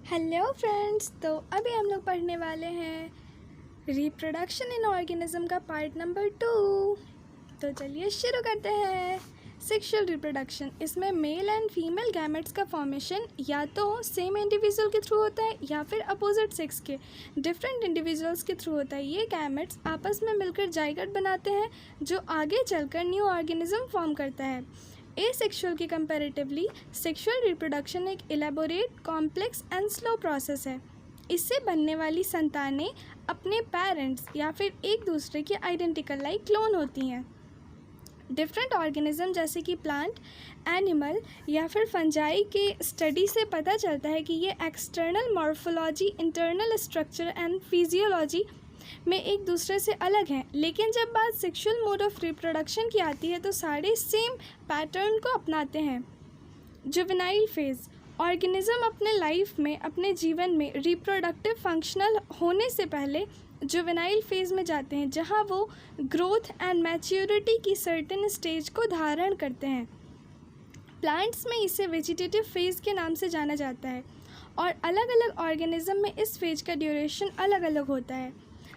Hello friends, तो अभी हम लोग पढ़ने वाले हैं रिप्रोडक्शन इन ऑर्गेनिज्म का पार्ट नंबर 2। तो चलिए शुरू करते हैं। सेक्सुअल रिप्रोडक्शन, इसमें मेल एंड फीमेल गैमेट्स का फॉर्मेशन या तो सेम इंडिविजुअल के थ्रू होता है या फिर अपोजिट सेक्स के डिफरेंट इंडिविजुअल्स के थ्रू होता है। ये गैमेट्स आपस में मिलकर जाइगोट बनाते हैं जो आगे चलकर न्यू ऑर्गेनिज्म फॉर्म करता है। एसेक्सुअल के कंपैरेटिवली सेक्सुअल रिप्रोडक्शन एक elaborate, complex and slow process है। इससे बनने वाली संतानें अपने पेरेंट्स या फिर एक दूसरे के आइडेंटिकल लाइक क्लोन होती हैं। डिफरेंट ऑर्गेनिज्म जैसे कि प्लांट, एनिमल या फिर फंजाई के स्टडी से पता चलता है कि ये external morphology, internal structure and physiology में एक दूसरे से अलग हैं। लेकिन जब बात सेक्सुअल मोड ऑफ रिप्रोडक्शन की आती है तो सारे सेम पैटर्न को अपनाते हैं। जुवेनाइल फेज, ऑर्गेनिज्म अपने लाइफ में, अपने जीवन में रिप्रोडक्टिव फंक्शनल होने से पहले जुवेनाइल फेज में जाते हैं, जहां वो ग्रोथ एंड मैच्योरिटी की सर्टेन स्टेज को धारण करते हैं। प्लांट्स में इसे वेजिटेटिव फेज के नाम से जाना जाता है और अलग अलग ऑर्गेनिज्म में इस फेज का ड्यूरेशन अलग अलग होता है।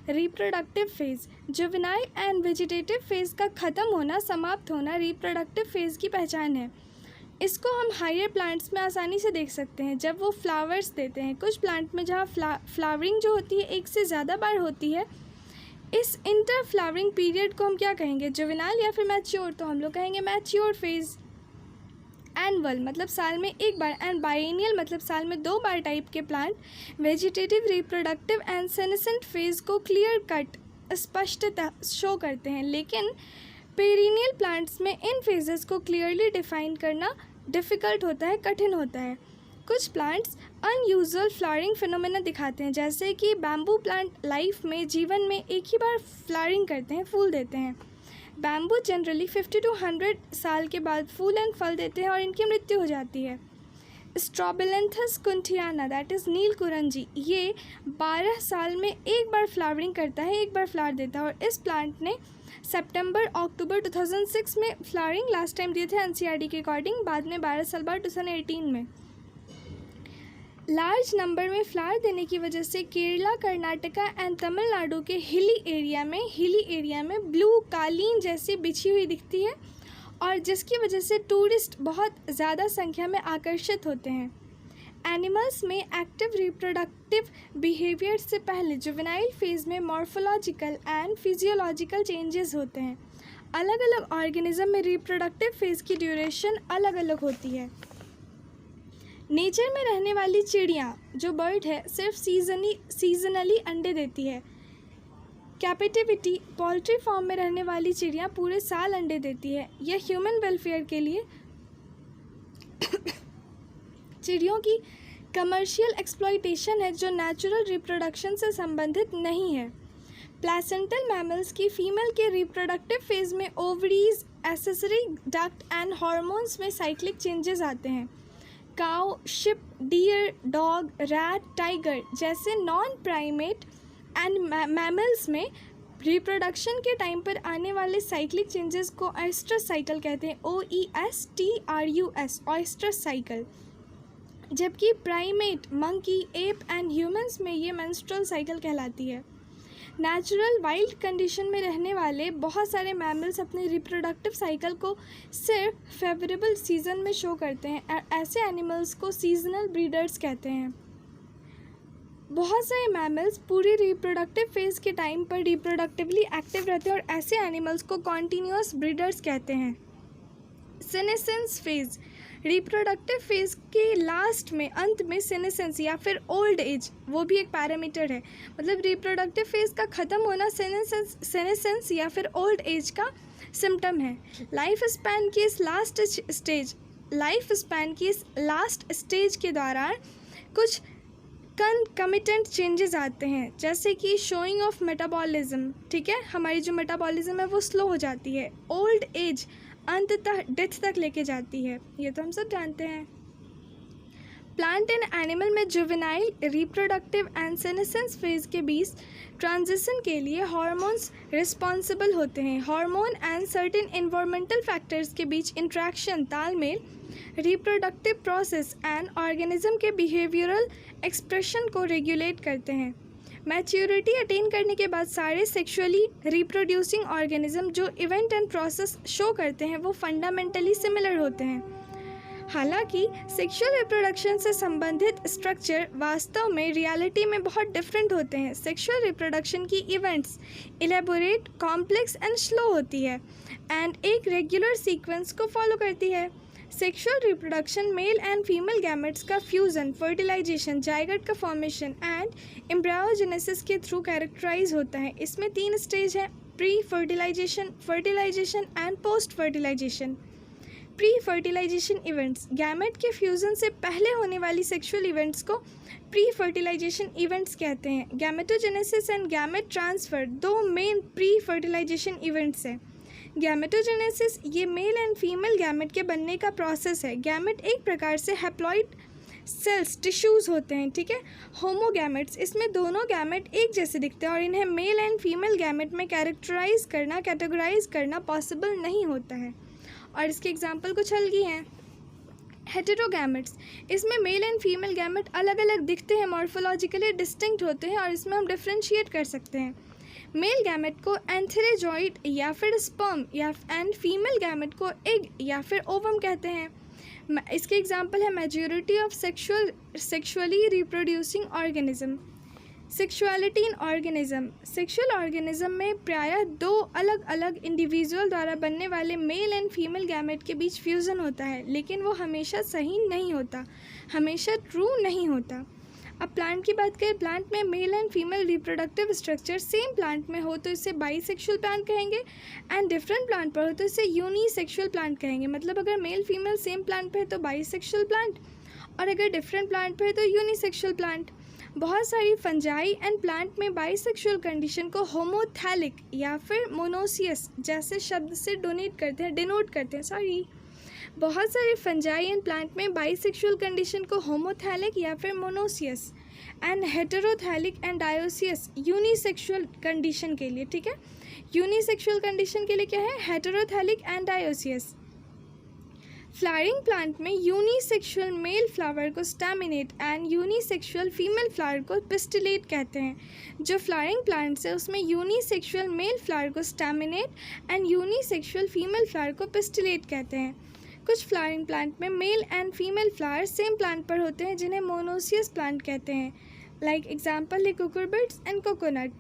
Reproductive phase, juvenile and vegetative phase का ख़त्म होना, समाप्त होना रिप्रोडक्टिव फेज की पहचान है। इसको हम हायर प्लांट्स में आसानी से देख सकते हैं जब वो फ्लावर्स देते हैं। कुछ प्लांट में जहाँ फ्लावरिंग जो होती है एक से ज़्यादा बार होती है, इस इंटर फ्लावरिंग पीरियड को हम क्या कहेंगे, जुवेनाइल या फिर मैच्योर? तो हम लोग कहेंगे मैच्योर फेज। एनुअल मतलब साल में एक बार एंड बाइनियल मतलब साल में 2 बार टाइप के plant vegetative, reproductive and senescent phase को क्लियर कट स्पष्टता शो करते हैं। लेकिन पेरिनियल प्लांट्स में इन फेजेस को क्लियरली डिफाइन करना डिफ़िकल्ट होता है, कठिन होता है। कुछ प्लांट्स अनयूजुअल फ्लावरिंग फिनोमेना दिखाते हैं, जैसे कि बैम्बू प्लांट लाइफ में, जीवन में एक ही बार फ्लावरिंग करते हैं, फूल देते हैं। बैम्बू जनरली 50 to 100 साल के बाद फूल एंड फल देते हैं और इनकी मृत्यु हो जाती है। स्ट्रॉबिलेंथस कुंथियाना दैट इज़ नीलकुरंजी, ये 12 साल में एक बार फ्लावरिंग करता है, एक बार फ्लावर देता है। और इस प्लांट ने अक्टूबर 2006 में फ्लावरिंग लास्ट टाइम दिए थे एनसीईआरटी के अकॉर्डिंग, बाद में 12 साल बाद 2018 में। लार्ज नंबर में फ्लावर देने की वजह से केरला, कर्नाटका एंड तमिलनाडु के हिली एरिया में ब्लू कालीन जैसी बिछी हुई दिखती है और जिसकी वजह से टूरिस्ट बहुत ज़्यादा संख्या में आकर्षित होते हैं। एनिमल्स में एक्टिव रिप्रोडक्टिव बिहेवियर से पहले जुवेनाइल फेज में मॉर्फोलॉजिकल एंड फिजियोलॉजिकल चेंजेस होते हैं। अलग अलग ऑर्गेनिज्म में रिप्रोडक्टिव फेज की ड्यूरेशन अलग अलग होती है। नेचर में रहने वाली चिड़िया जो बर्ड है सिर्फ सीजनली अंडे देती है। कैपिटिविटी, पोल्ट्री फार्म में रहने वाली चिड़िया पूरे साल अंडे देती है। यह ह्यूमन वेलफेयर के लिए चिड़ियों की कमर्शियल एक्सप्लॉयटेशन है जो नेचुरल रिप्रोडक्शन से संबंधित नहीं है। प्लेसेंटल मैमल्स की फीमेल के रिप्रोडक्टिव फेज में ovaries, accessory duct and hormones में साइक्लिक चेंजेस आते हैं। Cow, sheep, deer, dog, rat, tiger जैसे नॉन प्राइमेट एंड मैमल्स में रिप्रोडक्शन के टाइम पर आने वाले साइक्लिक चेंजेस को ऑयस्ट्रस साइकिल कहते हैं। OESTRUS, oestrus cycle. जबकि primate, monkey, ape and humans में ये मेंस्ट्रुअल साइकिल कहलाती है। नेचुरल वाइल्ड कंडीशन में रहने वाले बहुत सारे मैमल्स अपने रिप्रोडक्टिव साइकिल को सिर्फ फेवरेबल सीजन में शो करते हैं। ऐसे एनिमल्स को सीजनल ब्रीडर्स कहते हैं। बहुत सारे मैमल्स पूरी रिप्रोडक्टिव फेज के टाइम पर रिप्रोडक्टिवली एक्टिव रहते हैं और ऐसे एनिमल्स को कॉन्टीन्यूअस ब्रीडर्स कहते हैं। सेनेसेंस फेज, रिप्रोडक्टिव फेज के लास्ट में, अंत में सेनेसेंस या फिर ओल्ड एज, वो भी एक पैरामीटर है। मतलब रिप्रोडक्टिव फेज का ख़त्म होना सेनेसेंस या फिर ओल्ड एज का सिम्टम है। लाइफ स्पैन की इस लास्ट स्टेज के दौरान कुछ कंकमिटेंट चेंजेस आते हैं, जैसे कि शोइंग ऑफ मेटाबॉलिज्म। ठीक है, हमारी जो मेटाबॉलिज्म है वो स्लो हो जाती है। ओल्ड एज अंततः डेथ तक लेके जाती है, ये तो हम सब जानते हैं। प्लांट एंड एनिमल में juvenile, reproductive and senescence phase के बीच ट्रांजिशन के लिए हार्मोन्स रिस्पॉन्सिबल होते हैं। Hormone and certain environmental factors के बीच इंट्रैक्शन, तालमेल, रिप्रोडक्टिव प्रोसेस एंड ऑर्गेनिज्म के बिहेवियरल एक्सप्रेशन को रेगुलेट करते हैं। मैच्योरिटी अटेन करने के बाद सारे सेक्सुअली रिप्रोड्यूसिंग ऑर्गेनिज्म जो इवेंट एंड प्रोसेस शो करते हैं वो फंडामेंटली सिमिलर होते हैं। हालांकि सेक्सुअल रिप्रोडक्शन से संबंधित स्ट्रक्चर वास्तव में रियलिटी में बहुत डिफरेंट होते हैं। सेक्सुअल रिप्रोडक्शन की events elaborate, complex and slow होती है एंड एक रेगुलर सीक्वेंस को फॉलो करती है। Sexual reproduction male and female gametes का फ्यूजन, फर्टिलाइजेशन, जाइगोट का फॉर्मेशन एंड एम्ब्रायोजेनेसिस के थ्रू कैरेक्टराइज होता है। इसमें 3 स्टेज हैं: pre fertilization, fertilization and post fertilization. Pre fertilization events, gamete के फ्यूजन से पहले होने वाली सेक्सुअल इवेंट्स को प्री फर्टिलाइजेशन इवेंट्स कहते हैं। Gametogenesis and gamete transfer 2 main pre fertilization events हैं। गैमेटोजेनेसिस ये मेल एंड फीमेल गैमेट के बनने का प्रोसेस है। गैमेट एक प्रकार से हैप्लॉइड सेल्स, टिश्यूज़ होते हैं, ठीक है। होमोगैमेट्स, इसमें दोनों गैमेट एक जैसे दिखते हैं और इन्हें मेल एंड फीमेल गैमेट में कैटेगराइज करना पॉसिबल नहीं होता है। और इसके एग्जाम्पल कुछ अलग हैं। हेटेरोगैमेट्स, इसमें मेल एंड फीमेल गैमेट अलग अलग दिखते हैं, मॉर्फोलॉजिकली डिस्टिंक्ट होते हैं और इसमें हम डिफ्रेंशिएट कर सकते हैं। मेल गैमेट को एंथेरेजॉइड या फिर स्पर्म या एंड फीमेल गैमेट को एग या फिर ओवम कहते हैं। इसके एग्जाम्पल है majority of sexually reproducing organism. Sexuality in organism, sexual organism में प्रायः 2 अलग अलग इंडिविजुअल द्वारा बनने वाले मेल एंड फीमेल गैमेट के बीच फ्यूज़न होता है, लेकिन वो हमेशा सही नहीं होता, हमेशा ट्रू नहीं होता। अब प्लांट की बात करें, प्लांट में mail and female reproductive structure same plant में हो तो इसे बाईसेक्सुअल प्लांट कहेंगे एंड डिफरेंट प्लांट पर हो तो इसे यूनिसेक्सुअल प्लांट कहेंगे। मतलब अगर मेल फीमेल सेम प्लांट पे है तो बाईसेक्सुअल प्लांट और अगर डिफरेंट प्लांट पे है तो यूनिसेक्सुअल प्लांट। बहुत सारी फंजाई एंड प्लांट में बाईसेक्सुअल कंडीशन को होमोथैलिक या फिर मोनोसियस जैसे शब्द से डिनोट करते हैं। बहुत सारे फंजाई एंड प्लांट में बाईसेक्सुअल कंडीशन को होमोथैलिक या फिर monoecious and heterothallic and dioecious unisexual condition के लिए, ठीक है। यूनिसेक्सुअल कंडीशन के लिए क्या है? हेटेरोथैलिक एंड डायोसियस। फ्लावरिंग प्लांट में यूनिसेक्सुअल मेल फ्लावर को staminate and unisexual female flower को पिस्टिलेट कहते हैं। जो फ्लावरिंग प्लांट्स है उसमें यूनिसेक्सुअल मेल फ्लावर को staminate and unisexual female flower को पिस्टिलेट कहते हैं। कुछ फ्लावरिंग प्लांट में mail and female flower same plant पर होते हैं जिन्हें मोनोसियस प्लांट कहते हैं। लाइक एग्जाम्पल है cucurbits and coconut.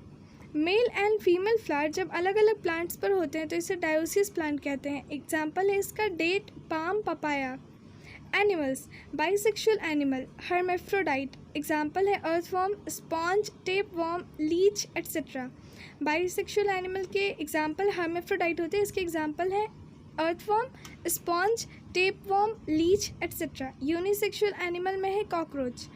Mail and female flower जब अलग अलग प्लांट्स पर होते हैं तो इसे डायोसियस प्लांट कहते हैं। एग्जाम्पल है इसका date, palm, papaya. Animals, bisexual animal, hermaphrodite. Example है earthworm, sponge, tapeworm, leech etcetera. Bisexual animal के एग्जाम्पल हर्मेफ्रोडाइट होते हैं, इसके एग्जाम्पल है earthworm, sponge, tapeworm, leech etcetera. Unisexual animal में है cockroach.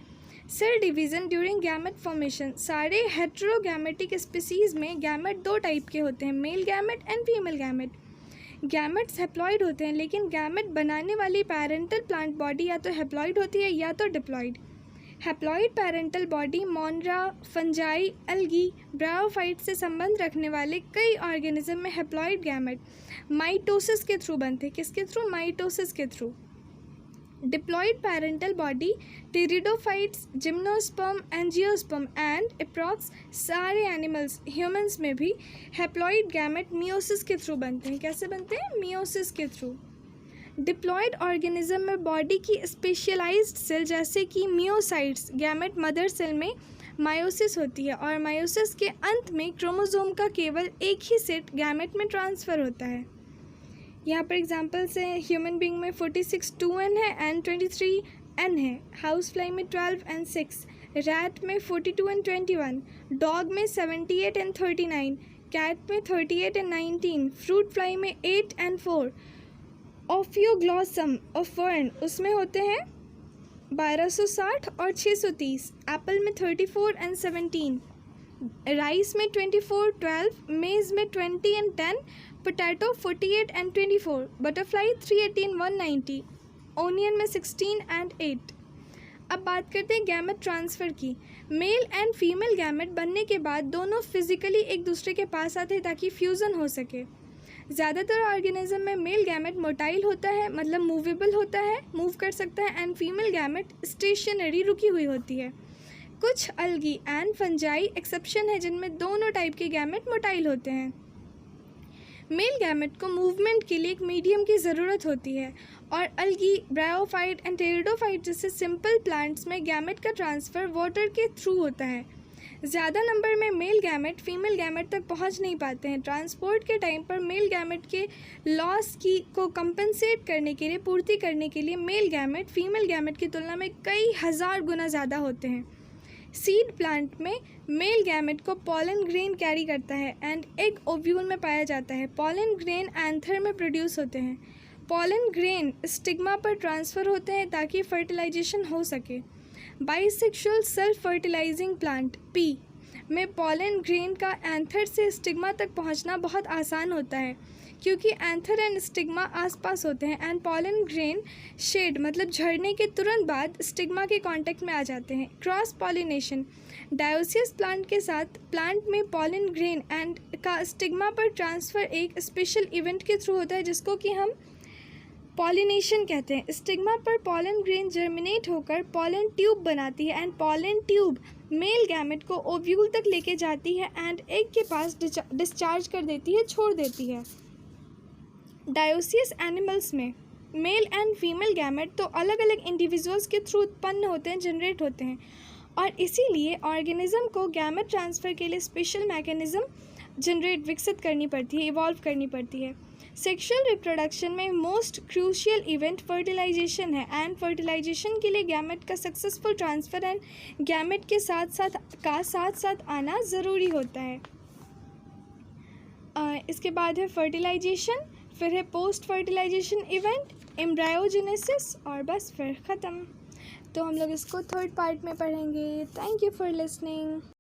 Cell division during gamete formation, सारे heterogametic species में गैमेट 2 टाइप के होते हैं, male gamete and female gamete. Gametes haploid होते हैं, लेकिन गैमेट बनाने वाली पैरेंटल प्लांट बॉडी या तो हैप्लॉइड होती है या तो diploid. Haploid parental body मोनरा, fungi, algae, bryophyte से संबंध रखने वाले कई ऑर्गेनिज्म में हैप्लॉइड गैमेट माइटोसिस के थ्रू बनते हैं। किसके थ्रू? माइटोसिस के through. Diploid parental body pteridophytes, gymnosperm, angiosperm and approx सारे एनिमल्स, ह्यूमंस में भी हैप्लॉइड गैमेट मियोसिस के थ्रू बनते हैं। कैसे बनते हैं? मियोसिस के थ्रू। डिप्लॉइड ऑर्गेनिज्म में बॉडी की स्पेशलाइज्ड सेल जैसे कि मियोसाइट्स, गैमेट मदर सेल में मायोसिस होती है और मायोसिस के अंत में क्रोमोसोम का केवल एक ही सेट गैमेट में ट्रांसफ़र होता है। यहाँ पर एग्जांपल्स हैं, ह्यूमन बीइंग में 46 2n है एंड 23 n है, हाउस फ्लाई में 12 and 6, रैट में 42 and 21, डॉग में 78 and 39, कैट में 38 and 19, फ्रूट फ्लाई में 8 and 4, ऑफियोग्लॉसम ऑफ फर्न उसमें होते हैं 1260 और 630, एप्पल में 34 and 17, राइस में 24 12, मेज में 20 and 10, potato 48 and 24, butterfly 318 190, onion में 16 and 8। अब बात करते हैं गैमेट ट्रांसफ़र की। मेल एंड फीमेल गैमेट बनने के बाद दोनों फिजिकली एक दूसरे के पास आते हैं ताकि फ्यूज़न हो सके। ज़्यादातर ऑर्गेनिज्म में मेल गैमेट मोटाइल होता है, मतलब मूवेबल होता है, मूव कर सकता है, एंड फीमेल गैमेट स्टेशनरी रुकी हुई होती है। कुछ अलगी एंड फंजाई एक्सेप्शन है जिनमें दोनों टाइप के गैमेट मोटाइल होते हैं। मेल गैमेट को मूवमेंट के लिए एक मीडियम की ज़रूरत होती है और अलगी, ब्रायोफाइट एंड टेरिडोफाइट जैसे सिंपल प्लांट्स में गैमेट का ट्रांसफ़र वाटर के थ्रू होता है। ज़्यादा नंबर में मेल गैमेट फीमेल गैमेट तक पहुंच नहीं पाते हैं। ट्रांसपोर्ट के टाइम पर मेल गैमेट के लॉस को कंपनसेट करने के लिए, पूर्ति करने के लिए मेल गैमेट फीमेल गैमेट की तुलना में कई हज़ार गुना ज़्यादा होते हैं। सीड प्लांट में मेल गैमेट को पॉलन ग्रेन कैरी करता है एंड एग ओव्यूल में पाया जाता है। पॉलन ग्रेन एंथर में प्रोड्यूस होते हैं। पॉलन ग्रेन स्टिग्मा पर ट्रांसफ़र होते हैं ताकि फर्टिलाइजेशन हो सके। Bisexual self fertilising plant P में पॉलन ग्रेन का एंथर से स्टिग्मा तक पहुंचना बहुत आसान होता है क्योंकि एंथर एंड स्टिग्मा आसपास होते हैं एंड पॉलन ग्रेन शेड मतलब झड़ने के तुरंत बाद स्टिग्मा के कांटेक्ट में आ जाते हैं। क्रॉस पॉलिनेशन डायोसियस प्लांट के साथ प्लांट में पॉलन ग्रेन एंड का स्टिग्मा पर ट्रांसफ़र एक स्पेशल इवेंट के थ्रू होता है जिसको कि हम पॉलिनेशन कहते हैं। स्टिग्मा पर पॉलन ग्रेन जर्मिनेट होकर पॉलन ट्यूब बनाती है and pollen tube male gamete को ओव्यूल तक लेके जाती है एंड एग के पास डिस्चार्ज कर देती है, छोड़ देती है। डायोसियस एनिमल्स में मेल एंड फीमेल गैमेट तो अलग अलग इंडिविजुअल्स के थ्रू उत्पन्न होते हैं, जनरेट होते हैं, और इसीलिए ऑर्गेनिज्म को गैमेट ट्रांसफ़र के लिए स्पेशल मैकेनिज़्म विकसित करनी पड़ती है, इवॉल्व करनी पड़ती है। सेक्शुअल रिप्रोडक्शन में मोस्ट क्रूशियल इवेंट फर्टिलाइजेशन है एंड फर्टिलाइजेशन के लिए गैमेट का सक्सेसफुल ट्रांसफ़र एंड गैमेट के साथ साथ आना ज़रूरी होता है। इसके बाद है फर्टिलाइजेशन, फिर है पोस्ट फर्टिलाइजेशन इवेंट, एम्ब्रायोजेनेसिस और बस फिर ख़त्म। तो हम लोग इसको थर्ड पार्ट में पढ़ेंगे। Thank you for listening.